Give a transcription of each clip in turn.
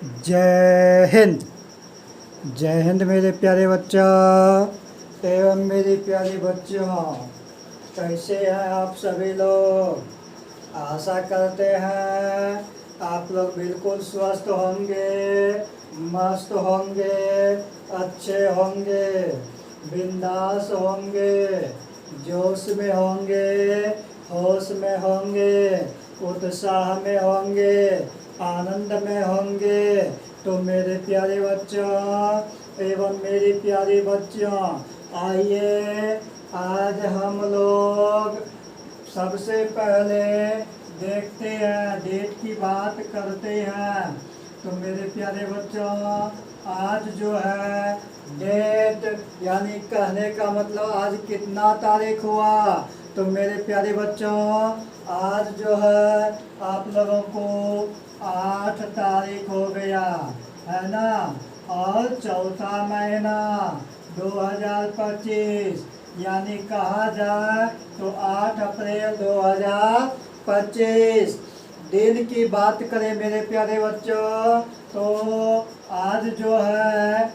जय हिंद। जय हिंद मेरे प्यारे बच्चों एवं मेरी प्यारी बच्चियों। कैसे हैं आप सभी लोग। आशा करते हैं आप लोग बिल्कुल स्वस्थ होंगे, मस्त होंगे, अच्छे होंगे, बिंदास होंगे, जोश में होंगे, होश में होंगे, उत्साह में होंगे, आनंद में होंगे। तो मेरे प्यारे बच्चों एवं मेरी प्यारी बच्चियों, आइए आज हम लोग सबसे पहले देखते हैं, डेट की बात करते हैं। तो मेरे प्यारे बच्चों, आज जो है डेट यानी कहने का मतलब आज कितना तारीख हुआ। तो मेरे प्यारे बच्चों, आज जो है आप लोगों को 8 तारीख हो गया है ना। और चौथा महीना 2025 यानी कहा जाए तो 8 अप्रैल 2025 दिन की बात करें मेरे प्यारे बच्चों, तो आज जो है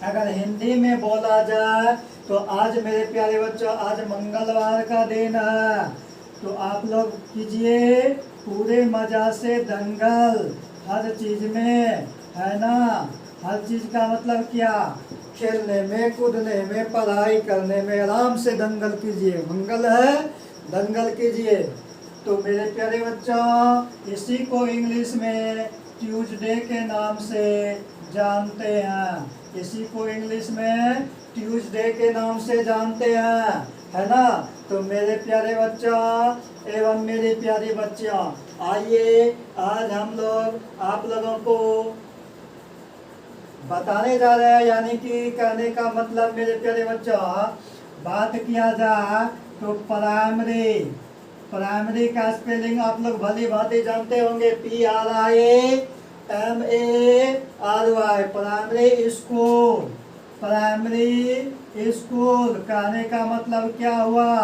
अगर हिंदी में बोला जाए तो आज मेरे प्यारे बच्चों आज मंगलवार का दिन है। तो आप लोग कीजिए पूरे मजा से दंगल हर चीज में, है ना। हर चीज का मतलब क्या, खेलने में, कूदने में, पढ़ाई करने में आराम से दंगल कीजिए। मंगल है, दंगल कीजिए। तो मेरे प्यारे बच्चों, इसी को इंग्लिश में ट्यूसडे के नाम से जानते हैं। इसी को इंग्लिश में ट्यूसडे के नाम से जानते हैं, है ना। तो मेरे प्यारे बच्चों एवं मेरी प्यारी बच्चियों, आइए आज हम लोग आप लोगों को बताने जा रहे हैं, यानी कि कहने का मतलब मेरे प्यारे बच्चों, बात किया जाए तो प्राइमरी, प्राइमरी का स्पेलिंग आप लोग भली भांति जानते होंगे, PRIMARY, primary school. Primary school कहने का मतलब क्या हुआ,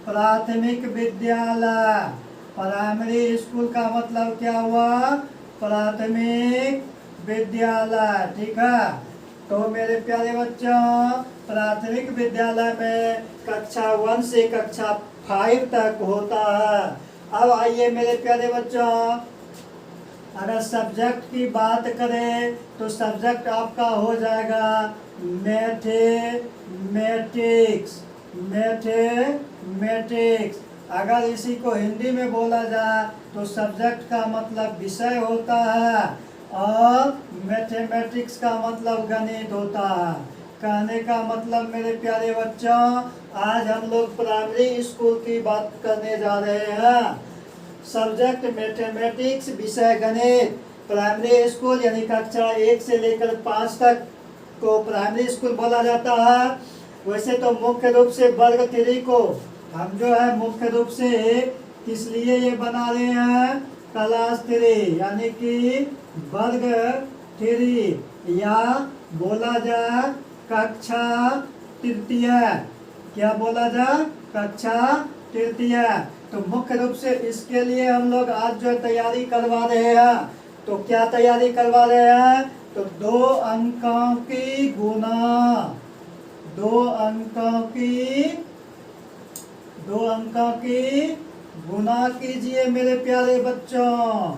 प्राथमिक विद्यालय। प्राइमरी स्कूल का मतलब क्या हुआ, प्राथमिक विद्यालय, ठीक है। तो मेरे प्यारे बच्चों, प्राथमिक विद्यालय में कक्षा 1 से कक्षा 5 तक होता है। अब आइए मेरे प्यारे बच्चों, अगर सब्जेक्ट की बात करें तो सब्जेक्ट आपका हो जाएगा मैथमेटिक्स। मैथमेटिक्स अगर इसी को हिंदी में बोला जाए तो सब्जेक्ट का मतलब विषय होता है और मैथमेटिक्स का मतलब गणित होता है। कहने का मतलब मेरे प्यारे बच्चों, आज हम लोग प्राइमरी स्कूल की बात करने जा रहे हैं। सब्जेक्ट मैथमेटिक्स, विषय गणित। प्राइमरी स्कूल यानी कक्षा 1 से लेकर 5 तक को प्राइमरी स्कूल बोला जाता है। वैसे तो मुख्य रूप से वर्ग 3 को हम जो है मुख्य रूप से किस लिए ये बना रहे हैं, क्लास 3 यानी कि वर्ग 3 या बोला जाए कक्षा तृतीय। क्या बोला जाए, कक्षा तृतीय। तो मुख्य रूप से इसके लिए हम लोग आज जो तैयारी करवा रहे हैं। तो क्या तैयारी करवा रहे हैं, तो 2 अंकों की गुना, 2 अंकों की गुना कीजिए मेरे प्यारे बच्चों।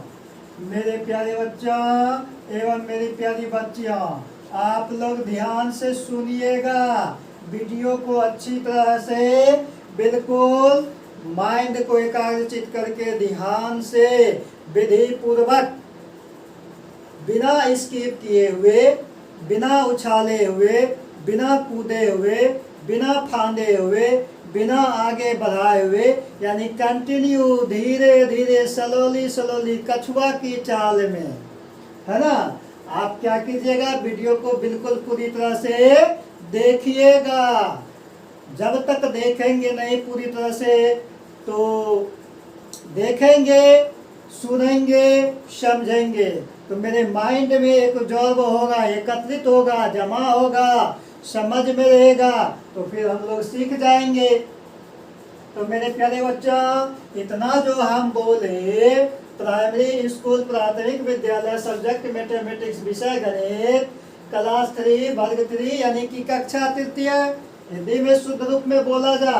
मेरे प्यारे बच्चों एवं मेरी प्यारी बच्चियों, आप लोग ध्यान से सुनिएगा, वीडियो को अच्छी तरह से बिल्कुल माइंड को एकाग्रचित करके ध्यान से विधि पूर्वक, बिना स्किप किए हुए, बिना उछाले हुए, बिना कूदे हुए, बिना फांदे हुए, बिना आगे बढ़ाए हुए, यानी कंटिन्यू धीरे धीरे स्लोली कछुआ की चाल में, है ना। आप क्या कीजिएगा, वीडियो को बिल्कुल पूरी तरह से देखिएगा। जब तक देखेंगे नहीं पूरी तरह से, तो देखेंगे, सुनेंगे, समझेंगे तो मेरे माइंड में एक जॉब होगा, एकत्रित होगा, जमा होगा, समझ में रहेगा, तो फिर हम लोग सीख जाएंगे। तो मेरे प्यारे बच्चों, इतना जो हम बोले प्राइमरी स्कूल प्राथमिक विद्यालय सब्जेक्ट मैथमेटिक्स विषय गणित क्लास 3 वर्ग 3 यानी कि कक्षा तृतीय। हिंदी में शुद्ध रूप में बोला जा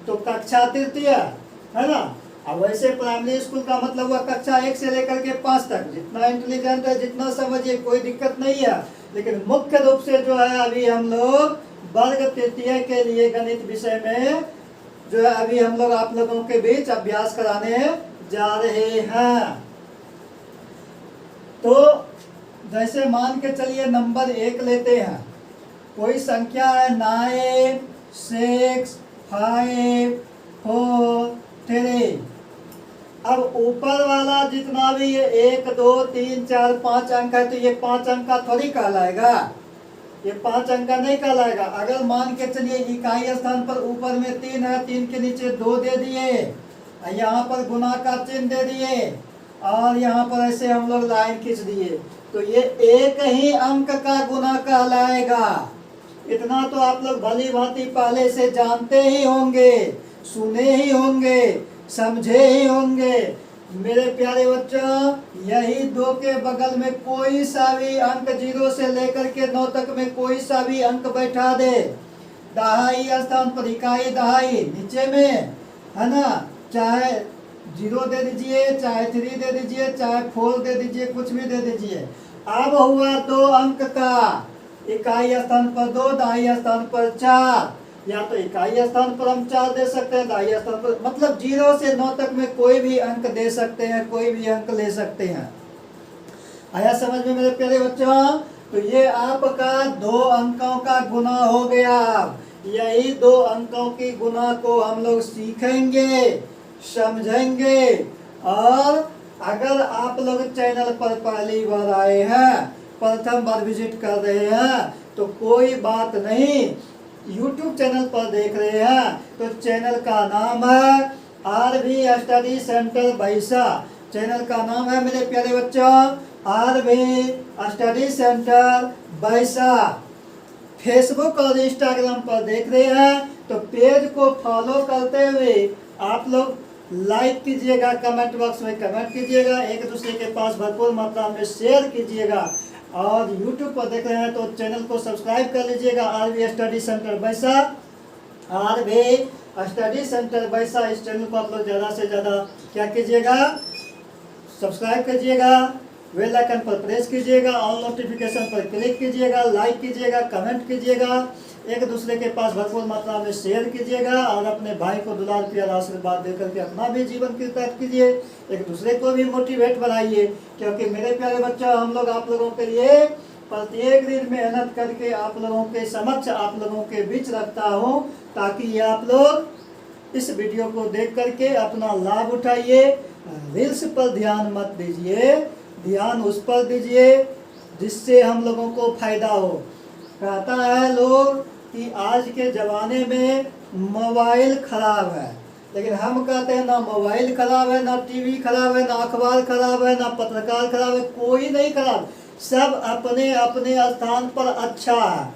तो कक्षा तृतीय है ना। अब वैसे प्राइमरी स्कूल का मतलब हुआ कक्षा 1 से लेकर के 5 तक। जितना इंटेलिजेंट है जितना समझिए कोई दिक्कत नहीं है, लेकिन मुख्य रूप से जो है अभी हम लोग वर्ग तृतीय के लिए गणित विषय में जो है अभी हम लोग आप लोगों के बीच अभ्यास कराने जा रहे हैं। तो जैसे मान के चलिए नंबर 1 लेते हैं, कोई संख्या है 9 6 5 4 3। अब ऊपर वाला जितना भी ये 1 2 3 4 5 अंक है तो ये 5 अंक का थोड़ी कहलाएगा, ये 5 अंक का नहीं कहलाएगा। अगर मान के चलिए इकाई स्थान पर ऊपर में 3 है, 3 के नीचे 2 दे दिए, यहाँ पर गुना का चिन्ह दे दिए और यहाँ पर ऐसे हम लोग लाइन खींच दिए, तो ये एक ही अंक का गुना कहलाएगा। इतना तो आप लोग भली भांति पहले से जानते ही होंगे, सुने ही होंगे, समझे ही होंगे। मेरे प्यारे बच्चों, यही 2 के बगल में कोई सा भी अंक 0 से लेकर के 9 तक में कोई सा भी अंक बैठा दे, दहाई स्थान पर इकाई दहाई नीचे में है ना, चाहे 0 दे दीजिए, चाहे 3 दे दीजिए, चाहे 4 दे दीजिए, कुछ भी दे दीजिए। अब हुआ 2 अंक का, इकाई स्थान पर 2, दहाई स्थान पर 4, या तो इकाई स्थान पर हम 4 दे सकते हैं, दहाई स्थान पर, मतलब 0 से 9 तक में कोई भी अंक दे सकते हैं, कोई भी अंक ले सकते हैं। आया समझ में मेरे प्यारे बच्चों? तो ये आपका 2 अंकों का गुना हो गया। यही 2 अंकों की गुना को हम लोग सीखेंगे, समझेंगे। और अगर आप लोग चैनल पर पहली बार आए हैं, प्रथम बार विजिट कर रहे हैं, तो कोई बात नहीं, YouTube चैनल पर देख रहे हैं तो चैनल का नाम है RV स्टडी सेंटर बैसा। चैनल का नाम है मेरे प्यारे बच्चों RV स्टडी सेंटर बैसा। फेसबुक और इंस्टाग्राम पर देख रहे हैं तो पेज को फॉलो करते हुए आप लोग लाइक कीजिएगा, कमेंट बॉक्स में कमेंट कीजिएगा, एक दूसरे के पास भरपूर मात्रा में शेयर कीजिएगा। और YouTube पर देख रहे हैं तो चैनल को सब्सक्राइब कर लीजिएगा, RV स्टडी सेंटर बैसा, RV स्टडी सेंटर बैसा। इस चैनल को आप लोग ज़्यादा से ज़्यादा क्या कीजिएगा, सब्सक्राइब कीजिएगा, बेल आइकन पर प्रेस कीजिएगा, ऑल नोटिफिकेशन पर क्लिक कीजिएगा, लाइक कीजिएगा, कमेंट कीजिएगा, एक दूसरे के पास भरपूर मात्रा में शेयर कीजिएगा और अपने भाई को दुलार प्यार आशीर्वाद देकर के अपना भी जीवन कृतार्थ कीजिए, एक दूसरे को भी मोटिवेट बनाइए। क्योंकि मेरे प्यारे बच्चों, हम लोग आप लोगों के लिए प्रत्येक दिन मेहनत करके आप लोगों के समक्ष, आप लोगों के बीच रखता हूँ, ताकि आप लोग इस वीडियो को देख करके अपना लाभ उठाइए। रील्स पर ध्यान मत दीजिए, ध्यान उस पर दीजिए जिससे हम लोगों को फायदा हो। कहता है लोग कि आज के ज़माने में मोबाइल खराब है, लेकिन हम कहते हैं ना मोबाइल खराब है, ना टीवी खराब है, ना अखबार खराब है, ना पत्रकार खराब है, कोई नहीं खराब, सब अपने अपने स्थान पर अच्छा है।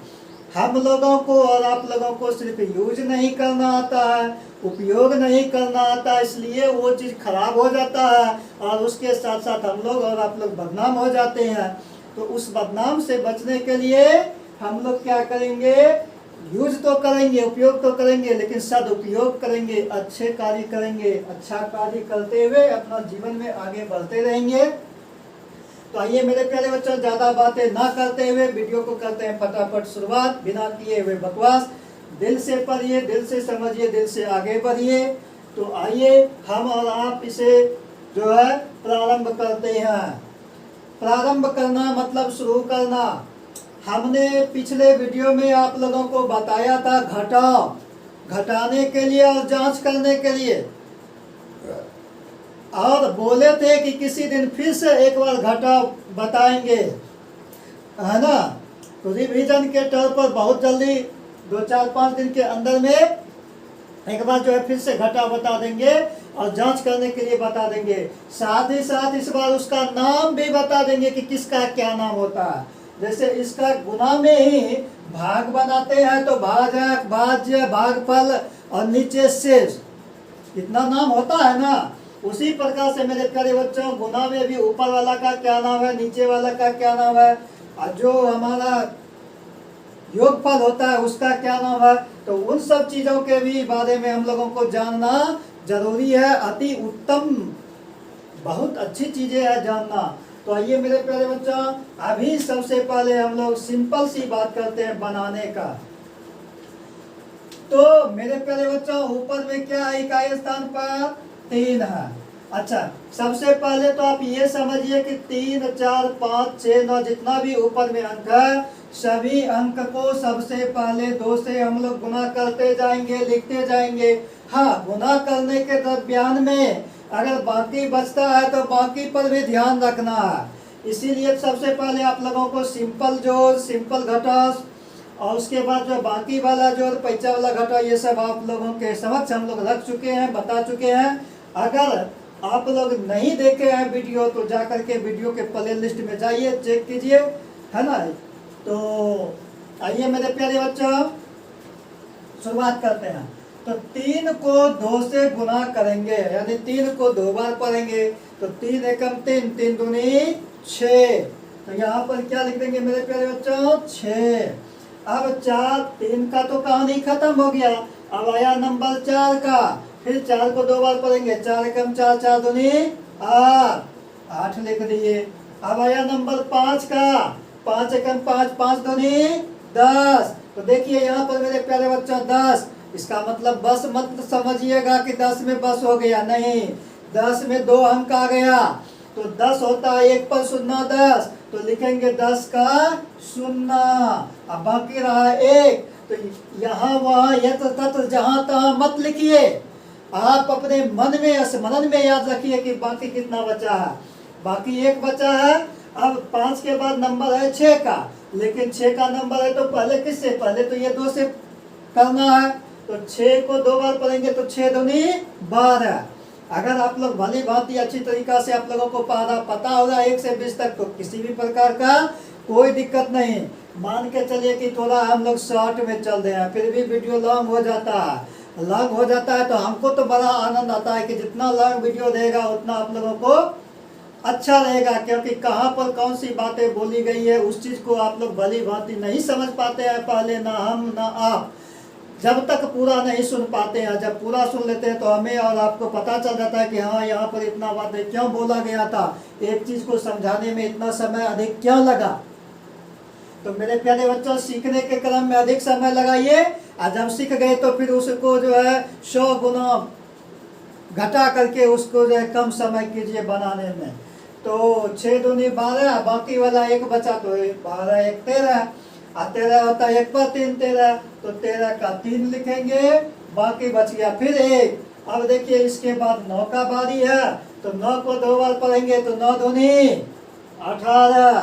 हम लोगों को और आप लोगों को सिर्फ यूज नहीं करना आता है, उपयोग नहीं करना आता, इसलिए वो चीज़ खराब हो जाता है और उसके साथ साथ हम लोग और आप लोग बदनाम हो जाते हैं। तो उस बदनाम से बचने के लिए हम लोग क्या करेंगे, यूज तो करेंगे, उपयोग तो करेंगे, लेकिन सदुपयोग करेंगे, अच्छे कार्य करेंगे, अच्छा कार्य करते हुए अपना जीवन में आगे बढ़ते रहेंगे। तो आइए मेरे प्यारे बच्चों, ज़्यादा बातें ना करते हुए वीडियो को करते हैं फटाफट शुरुआत, बिना किए हुए बकवास। दिल से पढ़िए, दिल से समझिए, दिल से आगे बढ़िए। तो आइए हम और आप इसे जो है प्रारंभ करते हैं। प्रारंभ करना मतलब शुरू करना। हमने पिछले वीडियो में आप लोगों को बताया था घटाओ, घटाने के लिए और जांच करने के लिए, और बोले थे कि किसी दिन फिर से एक बार घटाओ बताएंगे, है ना। तो रिवीजन के तौर पर बहुत जल्दी 2-4-5 दिन के अंदर में एक बार जो है फिर से घटाओ बता देंगे और जांच करने के लिए बता देंगे। साथ ही साथ इस बार उसका नाम भी बता देंगे कि किसका क्या नाम होता है। जैसे इसका गुना में ही भाग बनाते हैं तो भाजक, भाज्य, भागफल और नीचे शेष, इतना नाम होता है ना, उसी प्रकार से मेरे प्यारे बच्चों गुना में भी ऊपर वाला का क्या नाम है, नीचे वाला का क्या नाम है, और जो हमारा योगफल होता है उसका क्या नाम है। तो उन सब चीजों के भी बारे में हम लोगों को जानना जरूरी है। अति उत्तम, बहुत अच्छी चीजें है जानना। तो आइए मेरे प्यारे बच्चों, अभी सबसे पहले हम लोग सिंपल सी बात करते हैं बनाने का। तो मेरे प्यारे बच्चों ऊपर में क्या है, इकाई स्थान पर 3 है। अच्छा, सबसे पहले तो आप ये समझिए कि 3, 4, 5, 6, 9 जितना भी ऊपर में अंक है, सभी अंक को सबसे पहले 2 से हम लोग गुना करते जाएंगे, लिखते जाएंगे। हाँ, गुना करने के दरम्यान में अगर बाकी बचता है तो बाकी पर भी ध्यान रखना है। इसीलिए सबसे पहले आप लोगों को सिंपल जोड़, सिंपल घटास, और उसके बाद जो बाकी वाला जोड़, पैचा वाला घटा, ये सब आप लोगों के समक्ष हम लोग रख चुके हैं, बता चुके हैं। अगर आप लोग नहीं देखे हैं वीडियो तो जा करके वीडियो के प्ले लिस्ट में जाइए, चेक कीजिए, है ना। तो आइए मेरे प्यारे बच्चों, शुरुआत करते हैं। तो 3 को 2 से गुना करेंगे, यानी 3 को 2 बार पढ़ेंगे। तो 3 एकम 3, 3 दूनी 6। तो यहाँ पर क्या लिख देंगे मेरे प्यारे बच्चों, 6। अब 4, 3 का तो कहानी खत्म हो गया। अब आया नंबर 4 का, फिर 4 को 2 बार पढ़ेंगे। 4 एकम 4, 4 दूनी 8, 8 लिख दिए। अब आया नंबर 5 का, 5 एकम 5, 5 दूनी 10। तो देखिए यहाँ पर मेरे प्यारे बच्चों 10, इसका मतलब बस मत समझिएगा कि 10 में बस हो गया, नहीं, 10 में 2 अंक आ गया। तो 10 होता है 1 पर 0 10, तो लिखेंगे 10 का 0। अब बाकी रहा 1, तो यहाँ वहाँ यत्र तत्र जहाँ तहाँ मत लिखिए, आप अपने मन में स्मरण में याद रखिए कि बाकी कितना बचा है। बाकी 1 बचा है। अब 5 के बाद नंबर है 6 का, लेकिन 6 का नंबर है तो पहले किससे, पहले तो ये 2 से करना है। तो 6 को 2 बार पढ़ेंगे तो 6 दूनी 12। अगर आप लोग भली भांति अच्छी तरीका से आप लोगों को पता होगा 1 से 20 तक, तो किसी भी प्रकार का कोई दिक्कत नहीं। मान के चलिए कि थोड़ा हम लोग शॉर्ट में चल रहे हैं, फिर भी वीडियो लॉन्ग हो जाता है। लॉन्ग हो जाता है तो हमको तो बड़ा आनंद आता है कि जितना लॉन्ग वीडियो देगा उतना आप लोगों को अच्छा रहेगा, क्योंकि कहाँ पर कौन सी बातें बोली गई है उस चीज़ को आप लोग भली भांति नहीं समझ पाते हैं पहले, ना हम ना आप, जब तक पूरा नहीं सुन पाते हैं। जब पूरा सुन लेते हैं तो हमें और आपको पता चल जाता है कि हाँ यहाँ पर इतना बातें क्यों बोला गया था, एक चीज़ को समझाने में इतना समय अधिक क्यों लगा। तो मेरे प्यारे बच्चों, सीखने के क्रम में अधिक समय लगाइए, और जब सीख गए तो फिर उसको जो है 100 गुना घटा करके उसको जो है कम समय कीजिए बनाने में। तो 6 दूनी 12, बाकी वाला 1 बचा तो 12 1 13, और 13 होता है 1 पर 3 13, तो 13 का 3 लिखेंगे, बाकी बच गया फिर 1। अब देखिए इसके बाद 9 का बारी है, तो 9 को 2 बार पढ़ेंगे तो 9 दूनी 18,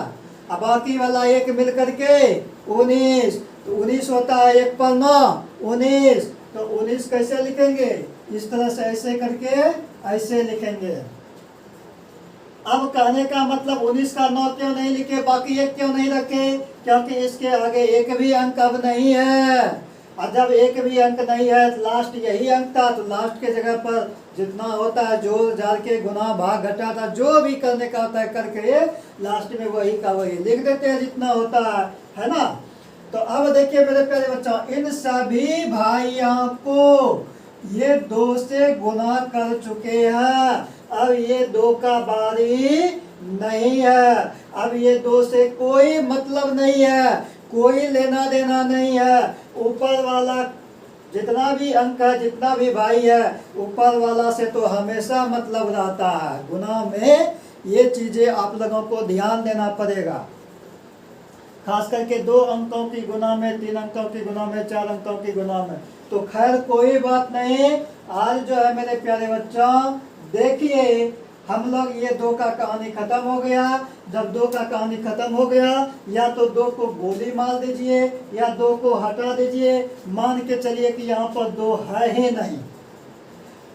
अब बाकी वाला 1 मिल करके 19। तो 19 होता है 1 पर 9 19, तो 19 कैसे लिखेंगे, इस तरह से ऐसे करके ऐसे लिखेंगे। अब कहने का मतलब 19 का 9 क्यों नहीं लिखे, बाकी 1 क्यों नहीं रखे, क्योंकि इसके आगे 1 भी अंक अब नहीं है। और जब 1 भी अंक नहीं है, लास्ट यही अंक था, तो लास्ट के जगह पर जितना होता है जोड़ जाड़ के गुना भाग घटा था, जो भी करने का होता है करके लास्ट में वही का वही लिख देते हैं जितना होता है ना। तो अब देखिए मेरे प्यारे बच्चों, इन सभी भाइयों को ये 2 से गुना कर चुके हैं। अब ये 2 का बारी नहीं है, अब ये 2 से कोई मतलब नहीं है, कोई लेना देना नहीं है। ऊपर वाला जितना भी अंक है, जितना भी भाई है, ऊपर वाला से तो हमेशा मतलब रहता है। गुना में ये चीजें आप लोगों को ध्यान देना पड़ेगा, खास करके 2 अंकों की गुना में, 3 अंकों की गुना में, 4 अंकों की गुना में। तो खैर कोई बात नहीं, आज जो है मेरे प्यारे बच्चों, देखिए हम लोग ये 2 का कहानी खत्म हो गया। जब 2 का कहानी खत्म हो गया, या तो 2 को गोली मार दीजिए या 2 को हटा दीजिए। मान के चलिए कि यहाँ पर 2 है ही नहीं।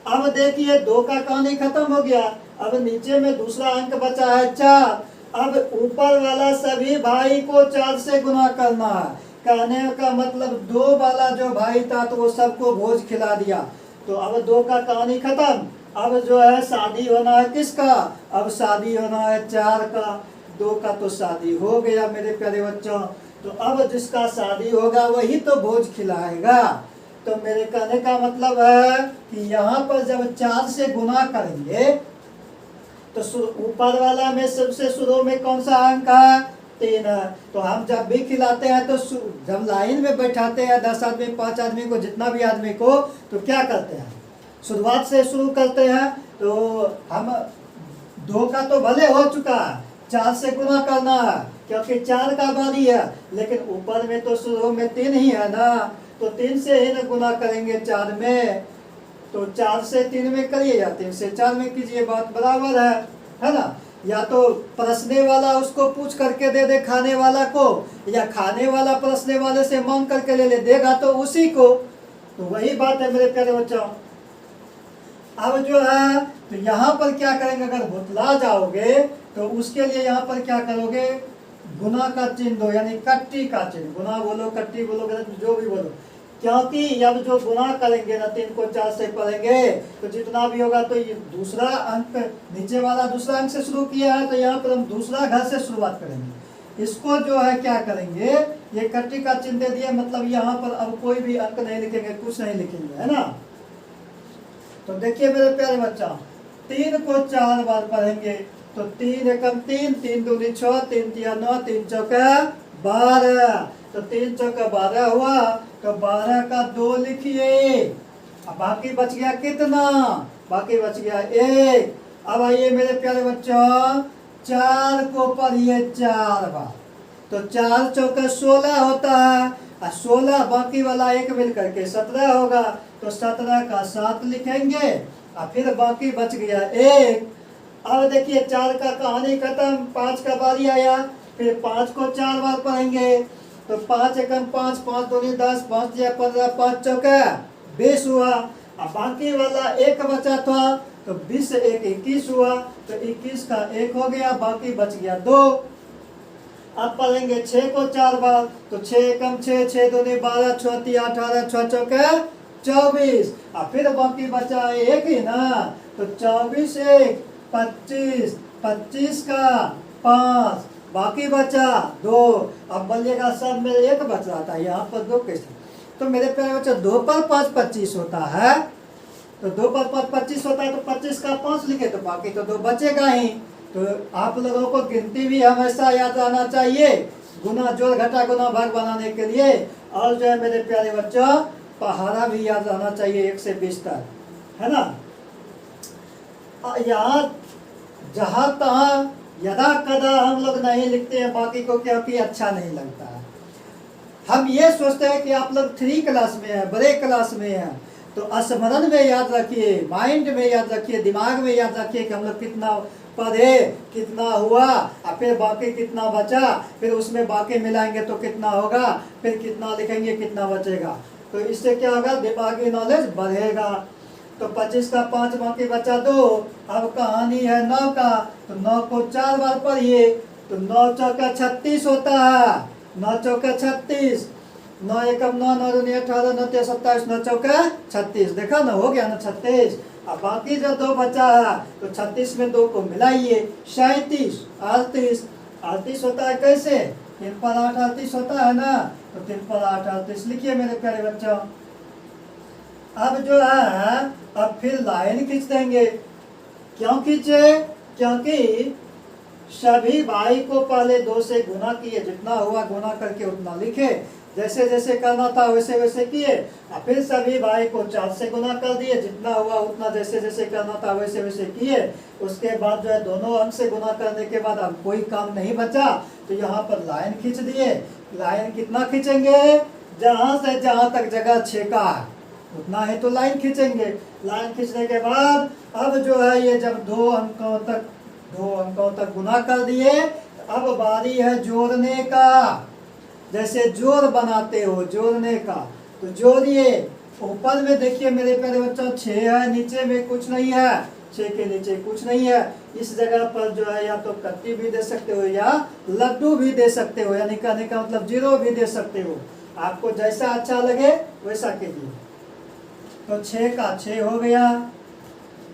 अब देखिए 2 का कहानी खत्म हो गया, अब नीचे में दूसरा अंक बचा है 4। अब ऊपर वाला सभी भाई को 4 से गुना करना है। कहने का मतलब 2 वाला जो भाई था तो वो सबको भोज खिला दिया। तो अब 2 का कहानी खत्म। अब जो है शादी होना है किसका, अब शादी होना है 4 का, 2 का तो शादी हो गया मेरे प्यारे बच्चों। तो अब जिसका शादी होगा वही तो भोज खिलाएगा। तो मेरे कहने का मतलब है कि यहाँ पर जब 4 से गुना करेंगे तो ऊपर वाला में सबसे शुरू में कौन सा अंक है, 3 है। तो हम जब भी खिलाते हैं तो जब लाइन में बैठाते हैं 10 आदमी 5 आदमी को, जितना भी आदमी को, तो क्या करते हैं, शुरुआत से शुरू करते हैं। तो हम 2 का तो भले हो चुका है, 4 से गुना करना है क्योंकि 4 का बारी है, लेकिन ऊपर में तो शुरू में 3 ही है ना, तो 3 से ही ना गुना करेंगे 4 में। तो 4 से 3 में करिए या 3 से 4 में कीजिए, बात बराबर है ना। या तो परसने वाला उसको पूछ करके दे दे खाने वाला को, या खाने वाला परसने वाले से मांग करके ले ले, देगा तो उसी को। तो वही बात है मेरे प्यारे बच्चों। अब जो है तो यहाँ पर क्या करेंगे, अगर भुतला जाओगे तो उसके लिए यहाँ पर क्या करोगे, गुना का चिन्ह दो, यानी कट्टी का चिन्ह। गुना बोलो कट्टी बोलो जो भी बोलो, क्योंकि अब जो गुना करेंगे ना 3 को 4 से पढ़ेंगे तो जितना भी होगा, तो ये दूसरा अंक, नीचे वाला दूसरा अंक से शुरू किया है तो यहाँ पर हम दूसरा घर से शुरुआत करेंगे। इसको जो है क्या करेंगे, ये कट्टी का चिन्ह दे दिया, मतलब यहाँ पर अब कोई भी अंक नहीं लिखेंगे, कुछ नहीं लिखेंगे, है ना। तो देखिए मेरे प्यारे बच्चा, 3 को 4 बार पढ़ेंगे तो 3 एकम 3, 3 दूनी 6, 3 तिया 9, 3 चौका 12। तो 3 चौका 12 हुआ, तो 12 का 2 लिखिए। अब बाकी बच गया कितना, बाकी बच गया 1। अब आइए मेरे प्यारे बच्चों, 4 को पढ़िए 4 बार, तो 4 चौका 16 होता है, और 16 बाकी वाला 1 मिल करके 17 होगा, तो 17 का 7 लिखेंगे, और फिर बाकी बच गया 1। अब देखिए 4 का कहानी खत्म, 5 का बारी आया, फिर 5 को 4 बार पढ़ेंगे, तो 5 एकम 5, 5 दूनी 10, 5 तिया 15, 5 चौका 20 हुआ। अब बाकी वाला 1 बचा था, तो 20 से 1 21 हुआ, तो 21 का 1 हो गया, बाकी बच गया 2। अब पढ़ेंगे 6 को 4 बार, तो 6 एकम 6, 6 दूनी 12, 6 तिया 18, 6 चौका 24, और फिर बाकी बचा 1 ही ना, तो 24 1 25, 25 का 5, बाकी बचा 2। अब बोलिएगा सब में 1 बच रहा था, यहाँ पर 2 कैसे, तो मेरे प्यारे बच्चे 2 पर 5 25 होता है, तो 2 पर 5 25 होता है, तो 25 का 5 लिखे, तो बाकी तो 2 बचेगा ही। तो आप लोगों को गिनती भी हमेशा याद रहना चाहिए, गुना जोड़ घटा गुना भाग बनाने के लिए। और जो है मेरे प्यारे बच्चों, पहाड़ा भी याद रहना चाहिए 1 से 20 तक, है ना। यहाँ जहाँ तहाँ यदा कदा हम लोग नहीं लिखते हैं बाकी को, क्योंकि अच्छा नहीं लगता है। हम ये सोचते हैं कि आप लोग 3 क्लास में है, बड़े क्लास में है, तो स्मरण में याद रखिए, माइंड में याद रखिए, दिमाग में याद रखिए कि हम लोग कितना पढ़े, कितना हुआ, और फिर बाकी कितना बचा, फिर उसमें बाकी मिलाएंगे तो कितना होगा, फिर कितना लिखेंगे कितना बचेगा, तो इससे क्या होगा, दिमागी नॉलेज बढ़ेगा। तो 25 का 5 बाकी बचा 2। अब कहानी है 9 का, तो 9 को 4 बार पढ़िए, तो 9 चौका 36 होता है, 9 चौका 36, 9 एकम 9, 9 दूनी 18, 9 तिया 27, 9 चौका 36, देखा ना, हो गया ना 36। अब बाकी जो 2 बचा है, तो 36 में 2 को मिलाइए, 37, 38, 38 होता है कैसे, 3 पर 8 38 होता है ना, तो 3 पर 8 38 लिखिए मेरे प्यारे बच्चों। अब जो है अब फिर लाइन खींच देंगे, क्यों खींचे, क्योंकि सभी भाई को पहले 2 से गुना किए, जितना हुआ गुना करके उतना लिखे, जैसे जैसे करना था वैसे वैसे किए, और फिर सभी भाई को 4 से गुना कर दिए, जितना हुआ उतना जैसे जैसे करना था वैसे वैसे किए। उसके बाद जो है दोनों अंक से गुना करने के बाद अब कोई काम नहीं बचा, तो यहाँ पर लाइन खींच दिए। लाइन कितना खींचेंगे, जहाँ से जहाँ तक जगह छेका है उतना ही तो लाइन खींचेंगे। लाइन खींचने के बाद अब जो है ये जब 2 अंकों तक गुना कर दिए, अब बारी है जोड़ने का। जैसे जोड़ बनाते हो, जोड़ने का, तो जोड़िए। ऊपर में देखिए मेरे प्यारे बच्चों 6 है, नीचे में कुछ नहीं है, 6 के नीचे कुछ नहीं है। इस जगह पर जो है या तो कट्टी भी दे सकते हो या लड्डू भी दे सकते हो, यानी कहने का मतलब 0 भी दे सकते हो, आपको जैसा अच्छा लगे वैसा कीजिए। तो 6 का 6 हो गया,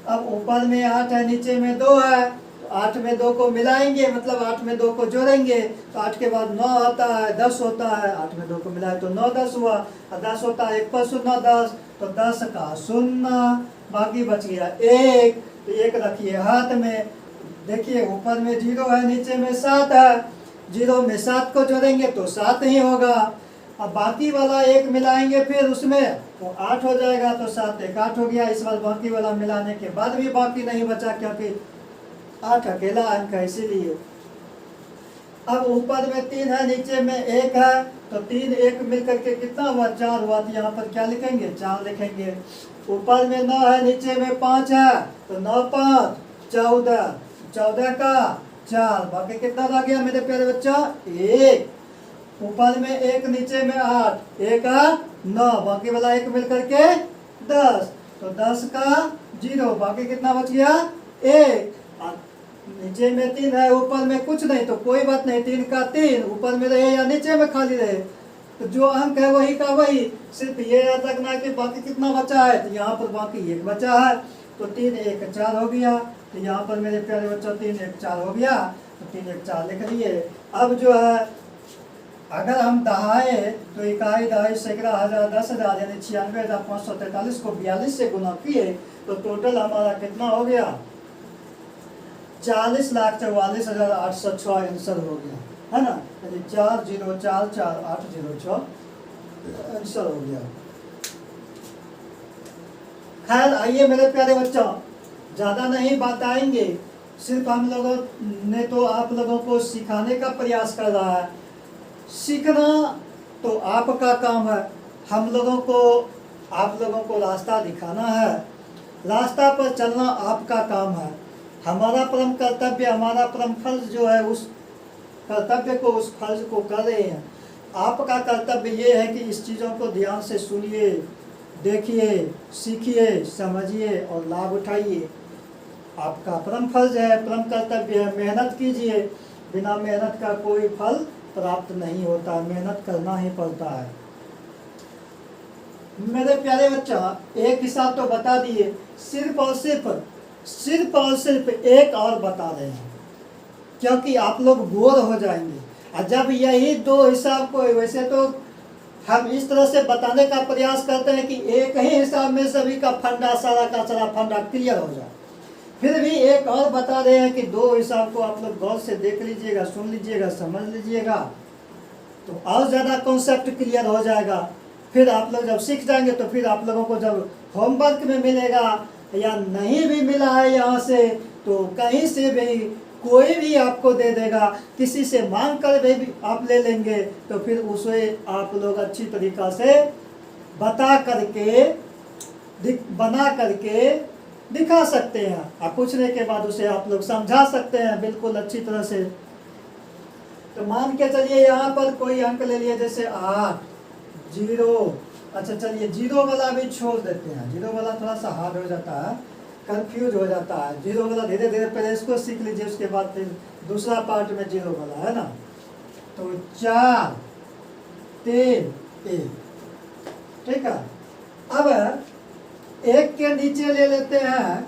अब ऊपर में 8 है, नीचे में 2 है, तो 8 में 2 को मिलाएंगे, मतलब 8 में 2 को जोड़ेंगे, तो 8 के बाद 9 आता है, 10 होता है, 8 में 2 को मिलाए तो 9 10 हुआ, और 10 होता है 1 पर 0 10, तो 10 का 0, बाकी बच गया 1, तो 1 रखिए हाथ में। देखिए ऊपर में 0 है, नीचे में 7 है, 0 में 7 को जोड़ेंगे तो 7 ही होगा। अब बाकी वाला 1 मिलाएंगे फिर उसमें तो 8 हो जाएगा, तो 7 1 8 हो गया। इस बार बाकी वाला मिलाने के बाद भी बाकी नहीं बचा, क्योंकि 8 अकेला अंक है इसीलिए। अब ऊपर में 3 है, नीचे में 1 है, तो 3 1 मिलकर के कितना हुआ, 4 हुआ, तो यहाँ पर क्या लिखेंगे, 4 लिखेंगे। ऊपर में 9 है, नीचे में 5 है, तो 9 5 14, 14 का 4, बाकी कितना रह गया मेरे प्यारे बच्चा, 1। ऊपर में 1, नीचे में 8, 1 8 9, बाकी वाला 1 मिलकर के 10, तो 10 का 0, बाकी कितना बच गया, 1। नीचे में 3 है, ऊपर में कुछ नहीं, तो कोई बात नहीं, 3 का 3 ऊपर में रहे या नीचे में खाली रहे, तो जो अंक है वही का वही। सिर्फ ये याद रखना है कि बाकी कितना बचा है, तो यहाँ पर बाकी 1 बचा है, तो 3 1 4 हो गया। तो यहाँ पर मेरे प्यारे बच्चों 3 1 4 हो गया, तो 3 1 4 लिख लिए। अब जो है अगर हम दहाए तो इकाई दहाई सैकड़ा हजार 10,000 यानी 96,543 को 42 से गुना किए, तो टोटल हमारा कितना हो गया, 40,44,806 आंसर हो गया, है ना। यानी 4044,806 आंसर हो गया। खैर आइए मेरे प्यारे बच्चों, ज़्यादा नहीं बताएंगे, सिर्फ हम लोगों ने तो आप लोगों को सिखाने का प्रयास कर रहा है। सीखना तो आपका काम है, हम लोगों को आप लोगों को रास्ता दिखाना है, रास्ता पर चलना आपका काम है। हमारा परम कर्तव्य, हमारा परम फर्ज जो है, उस कर्तव्य को, उस फर्ज को कर रहे हैं। आपका कर्तव्य ये है कि इस चीज़ों को ध्यान से सुनिए, देखिए, सीखिए, समझिए और लाभ उठाइए। आपका परम फर्ज है, परम कर्तव्य है, मेहनत कीजिए। बिना मेहनत का कोई फल प्राप्त नहीं होता, मेहनत करना ही पड़ता है। मेरे प्यारे बच्चा, एक हिसाब तो बता दिए, सिर्फ और सिर्फ एक और बता रहे हैं, क्योंकि आप लोग बोर हो जाएंगे। और जब यही 2 हिसाब को, वैसे तो हम इस तरह से बताने का प्रयास करते हैं कि एक ही हिसाब में सभी का फंडा, सारा का सारा फंडा क्लियर हो जाए, फिर भी एक और बता रहे हैं कि 2 हिसाब को आप लोग गौर से देख लीजिएगा, सुन लीजिएगा, समझ लीजिएगा, तो और ज़्यादा कॉन्सेप्ट क्लियर हो जाएगा। फिर आप लोग जब सीख जाएंगे तो फिर आप लोगों को जब होमवर्क में मिलेगा या नहीं भी मिला है यहाँ से, तो कहीं से भी कोई भी आपको दे देगा, किसी से मांग कर भी आप ले लेंगे, तो फिर उसे आप लोग अच्छी तरीक़ा से बता करके, बना करके दिखा सकते हैं, और पूछने के बाद उसे आप लोग समझा सकते हैं बिल्कुल अच्छी तरह से। तो मान के चलिए यहाँ पर कोई अंक ले लिए, जैसे 8 0, अच्छा चलिए 0 वाला भी छोड़ देते हैं, 0 वाला थोड़ा सा हार्ड हो जाता है, कंफ्यूज हो जाता है। 0 वाला धीरे धीरे पहले इसको सीख लीजिए, उसके बाद फिर दूसरा पार्ट में 0 वाला, है ना। तो 4 3 1, ठीक है। अब 1 के नीचे ले लेते हैं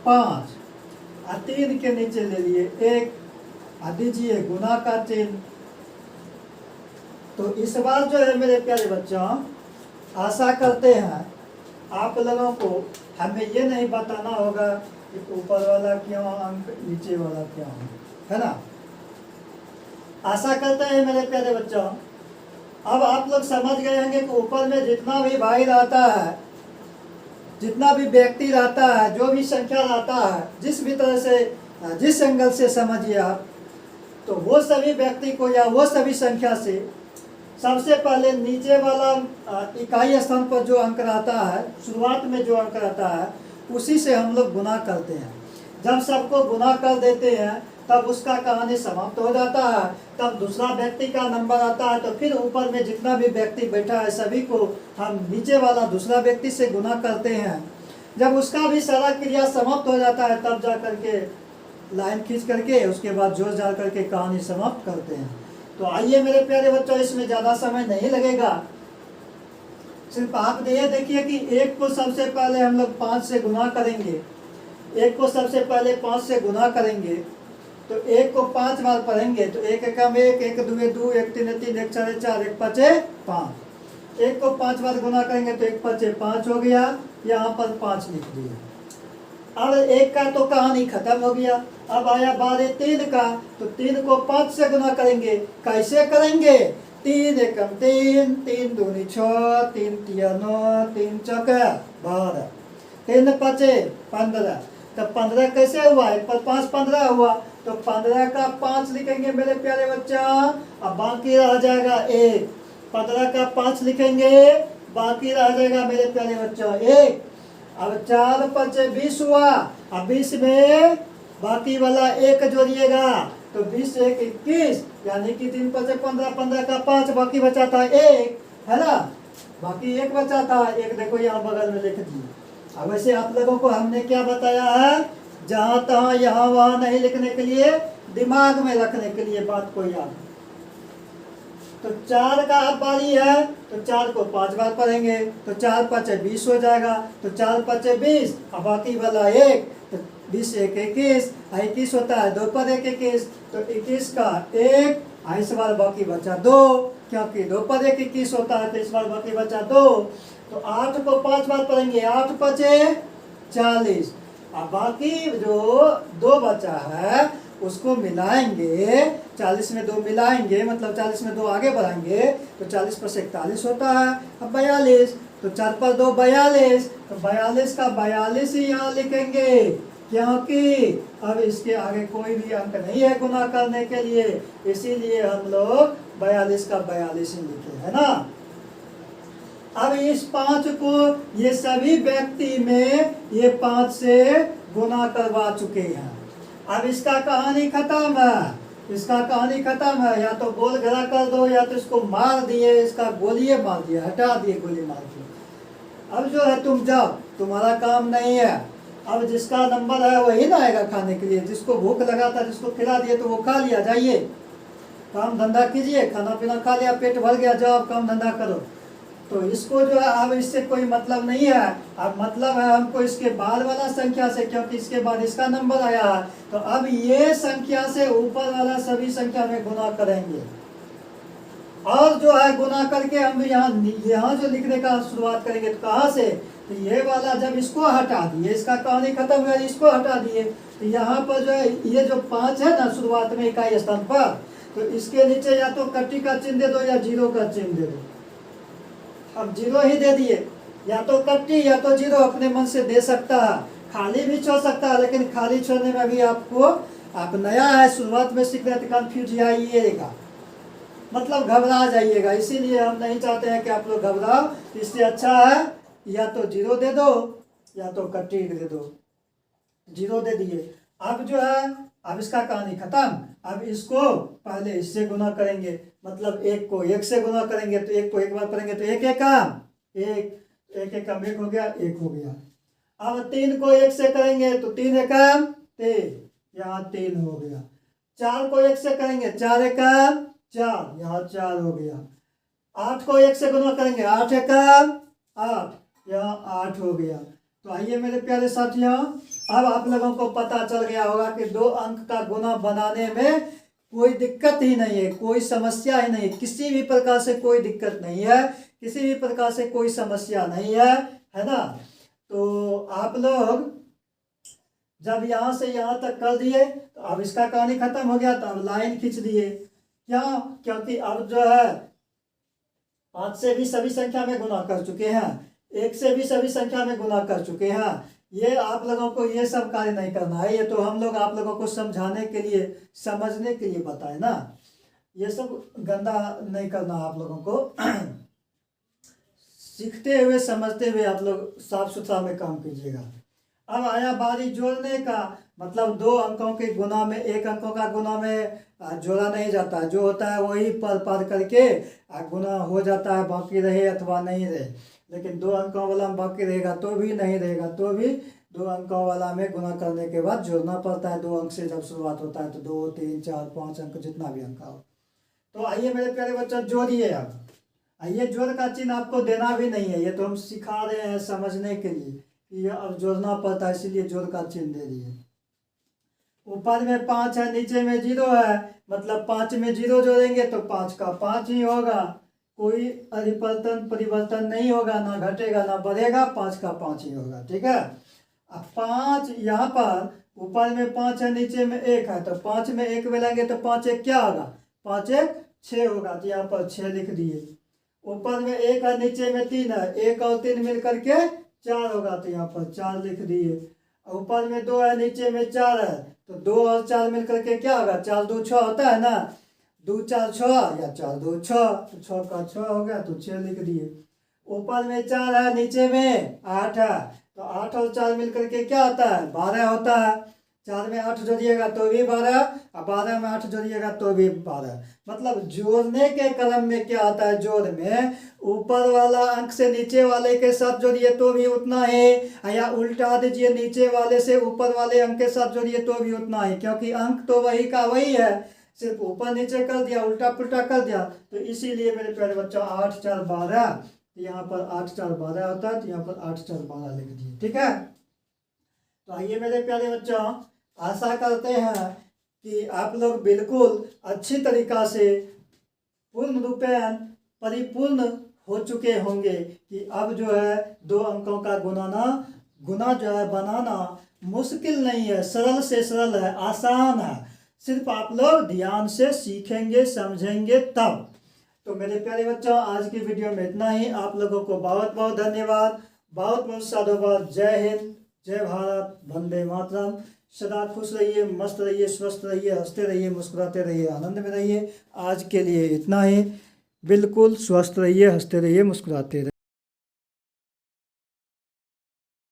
5, और 3 के नीचे ले लिए 1, और दीजिए गुना का चिन्ह। तो इस बार जो है मेरे प्यारे बच्चों, आशा करते हैं आप लोगों को हमें ये नहीं बताना होगा कि ऊपर वाला क्यों अंक, नीचे वाला क्यों, है ना। आशा करते हैं मेरे प्यारे बच्चों, अब आप लोग समझ गए होंगे कि ऊपर में जितना भी भाई रहता है, जितना भी व्यक्ति रहता है, जो भी संख्या रहता है, जिस भी तरह से, जिस एंगल से समझिए आप, तो वो सभी व्यक्ति को या वो सभी संख्या से सबसे पहले नीचे वाला इकाई स्थान पर जो अंक रहता है, शुरुआत में जो अंक रहता है, उसी से हम लोग गुना करते हैं। जब सबको गुना कर देते हैं तब उसका कहानी समाप्त हो जाता है। तब दूसरा व्यक्ति का नंबर आता है, तो फिर ऊपर में जितना भी व्यक्ति बैठा है सभी को हम नीचे वाला दूसरा व्यक्ति से गुना करते हैं। जब उसका भी सारा क्रिया समाप्त हो जाता है तब जा करके लाइन खींच करके उसके बाद जोड़ जाड़ करके कहानी समाप्त करते हैं। तो आइए मेरे प्यारे बच्चों, इसमें ज़्यादा समय नहीं लगेगा, सिर्फ आप ये देखिए कि एक को सबसे पहले हम लोग 5 से गुना करेंगे, एक को सबसे पहले 5 से गुना करेंगे, तो एक को 5 बार पढ़ेंगे तो एक एकम एक, एक दुए दो, एक तीन तीन, एक चारे चार, एक पचे 5। एक को 5 बार गुना करेंगे तो एक पचे 5 हो गया, यहाँ पर 5 लिख दिया। अब एक का तो कहानी खत्म हो गया। अब आया बारे 3 का, तो 3 को 5 से गुना करेंगे। कैसे करेंगे? 3 एकम 3, 3 दूनी 6, 3 तिया 9, 3 चौका 12, 3 पचे 15। तो 15 कैसे हुआ? 1 पर 5 15 हुआ, तो 15 का 5 लिखेंगे मेरे प्यारे बच्चा। अब बाकी रह जाएगा 1। 15 का 5 लिखेंगे, बाकी रह जाएगा मेरे प्यारे बच्चा 1। अब 4 पचे 20 हुआ। अब 20 में बाकी वाला 1 जोड़िएगा तो 20 1 21, यानी कि 3 पचे 15, 15 का 5, बाकी बचा था 1, है ना? बाकी 1 बचा था, 1 देखो यहाँ बगल में लिख दिए। अब वैसे आप लोगों को हमने क्या बताया है? जहां तहां यहाँ वहां नहीं लिखने के लिए, दिमाग में रखने के लिए बात को याद। तो 4 का अब बारी है, तो 4 को 5 बार पढ़ेंगे तो 4 पचे 20 हो जाएगा, तो 4 पचे 20, अब बाकी वाला 1, तो 20 1 21, 21 होता है 2 पर 1 21, तो 21 का 1, इस बार बाकी बचा 2, क्योंकि 2 पर 1 21 होता है, तो इस बार बाकी बचा 2। तो 8 को 5 बार पढ़ेंगे, 8 पचे 40। अब बाकी जो 2 बचा है उसको मिलाएंगे, 40 में 2 मिलाएंगे, मतलब 40 में 2 आगे बढ़ाएंगे तो 40 पर 41 होता है। अब 42, तो 4 पर 2 42, तो 42 का 42 ही यहाँ लिखेंगे, क्योंकि अब इसके आगे कोई भी अंक नहीं है गुना करने के लिए, इसीलिए हम लोग 42 का 42 ही लिखे, है ना? अब इस 5 को ये सभी व्यक्ति में ये 5 से गुना करवा चुके हैं। अब इसका कहानी खत्म है, इसका कहानी खत्म है। या तो गोल घेरा कर दो, या तो इसको मार दिए, इसका गोलियां मार दिया, हटा दिए गोली मार के। अब जो है तुम जाओ, तुम्हारा काम नहीं है। अब जिसका नंबर है वही ना आएगा खाने के लिए, जिसको भूख लगा था, जिसको खिला दिए तो वो खा लिया। जाइए काम धंधा कीजिए, खाना पीना खा लिया, पेट भर गया, जाओ काम धंधा करो। तो इसको जो है अब इससे कोई मतलब नहीं है। अब मतलब है हमको इसके बाद वाला संख्या से, क्योंकि इसके बाद इसका नंबर आया है, तो अब ये संख्या से ऊपर वाला सभी संख्या में गुना करेंगे। और जो है गुना करके हम यहाँ जो लिखने का शुरुआत करेंगे, तो कहाँ से? तो ये वाला जब इसको हटा दिए, इसका कहानी खत्म हुआ, इसको हटा दिए, तो यहाँ पर जो है ये जो 5 है ना शुरुआत में इकाई स्थान पर, तो इसके नीचे या तो कट्टी का चिन्ह दे दो या 0 का चिन्ह दे दो। अब 0 ही दे दिए, या तो कट्टी या तो 0 अपने मन से दे सकता है, खाली भी छोड़ सकता है, लेकिन खाली छोड़ने में भी आपको, आप नया है शुरुआत में सीख रहे थे, कंफ्यूज आइएगा, मतलब घबरा जाइएगा। इसीलिए हम नहीं चाहते हैं कि आप लोग घबराओ। इससे अच्छा है या तो 0 दे दो या तो कट्टी दे दो। 0 दे दिए। अब जो है अब इसका कहानी खत्म। अब इसको पहले इससे गुना करेंगे, मतलब 1 को 1 से गुना करेंगे, तो 1 को 1 बार करेंगे तो 1 एकम 1, 1 एकम 1 हो गया, 1 हो गया। अब 3 को 1 से करेंगे तो 3 एकम 3, यहाँ 3 हो गया। 4 को 1 से करेंगे, 4 एकम 4, यहाँ 4 हो गया। 8 को 1 से गुना करेंगे, 8 एकम 8, यहाँ 8 हो गया। तो आइए मेरे प्यारे साथियों, अब आप लोगों को पता चल गया होगा कि 2 अंक का गुना बनाने में कोई दिक्कत ही नहीं है, कोई समस्या ही नहीं, किसी भी प्रकार से कोई दिक्कत नहीं है, किसी भी प्रकार से कोई समस्या नहीं है ना? तो आप लोग जब यहाँ से यहाँ तक कर दिए, तो अब इसका कहानी खत्म हो गया, तो अब लाइन खींच दिए। क्यों? क्योंकि अब जो है 5 से भी सभी संख्या में गुना कर चुके हैं, 1 से भी सभी संख्या में गुना कर चुके हैं। ये आप लोगों को ये सब कार्य नहीं करना है, ये तो हम लोग आप लोगों को समझाने के लिए, समझने के लिए बताए ना। ये सब गंदा नहीं करना आप लोगों को। सीखते हुए समझते हुए आप लोग साफ सुथरा में काम कीजिएगा। अब आया बारी जोड़ने का, मतलब 2 अंकों के गुना में 1 अंकों का गुना में जोड़ा नहीं जाता, जो होता है वही पर करके गुना हो जाता है, बाकी रहे अथवा नहीं रहे। लेकिन 2 अंकों वाला में बाकी रहेगा तो भी, नहीं रहेगा तो भी 2 अंकों वाला में गुना करने के बाद जोड़ना पड़ता है। 2 अंक से जब शुरुआत होता है तो 2 3 4 5 अंक जितना भी अंक हो। तो आइए मेरे प्यारे बच्चों जोड़िए। अब ये जोड़ का चिन्ह आपको देना भी नहीं है, ये तो हम सिखा रहे हैं समझने के लिए कि ये अब जोड़ना पड़ता है, इसीलिए जोड़ का चिन्ह दे दिए। ऊपर में 5 है, नीचे में 0 है, मतलब 5 में 0 जोड़ेंगे तो 5 का 5 ही होगा, कोई परिवर्तन नहीं होगा, ना घटेगा ना बढ़ेगा, 5 का 5 ही होगा। ठीक है, अब 5 यहाँ पर ऊपर में 5 है, नीचे में 1 है, तो 5 में 1 मिलाएंगे तो 5 1 क्या होगा, 5 1 6 होगा, तो यहाँ पर 6 लिख दिए। ऊपर में 1 है, नीचे में 3 है, 1 और 3 मिल करके 4 होगा, तो यहाँ पर 4 लिख दिए। ऊपर में 2 है, नीचे में 4 है, तो 2 और 4 मिल करके क्या होगा, 4 2 6 होता है ना, 2 4 6 या 4 2 6, तो 6 का 6 हो गया, तो 6 लिख दिए। ऊपर में 4 है, नीचे में 8 है, तो 8 और 4 मिल करके क्या होता है, 12 होता है। 4 में 8 जोड़िएगा तो भी 12, और 12 में 8 जोड़िएगा तो भी 12। मतलब जोड़ने के क्रम में क्या आता है, जोड़ में ऊपर वाला अंक से नीचे वाले के साथ जोड़िए तो भी उतना है, या उल्टा दीजिए, नीचे वाले से ऊपर वाले अंक के साथ जोड़िए तो भी उतना है, क्योंकि अंक तो वही का वही है, सिर्फ ऊपर नीचे कर दिया, उल्टा पुल्टा कर दिया। तो इसीलिए मेरे प्यारे बच्चों 8 4 12, तो यहाँ पर 8 4 12 होता है, तो यहाँ पर 8 4 12 लिख दिए। ठीक है, तो आइए मेरे प्यारे बच्चों, आशा करते हैं कि आप लोग बिल्कुल अच्छी तरीक़ा से पूर्ण रूपेण परिपूर्ण हो चुके होंगे कि अब जो है 2 अंकों का गुना जो है बनाना मुश्किल नहीं है, सरल से सरल है, आसान है, सिर्फ आप लोग ध्यान से सीखेंगे समझेंगे तब। तो मेरे प्यारे बच्चों, आज की वीडियो में इतना ही। आप लोगों को बहुत बहुत धन्यवाद, बहुत बहुत साधुवाद। जय हिंद, जय भारत, वंदे मातरम। सदा खुश रहिए, मस्त रहिए, स्वस्थ रहिए, हंसते रहिए, मुस्कुराते रहिए, आनंद में रहिए। आज के लिए इतना ही। बिल्कुल स्वस्थ रहिए, हंसते रहिए, मुस्कुराते रहिए।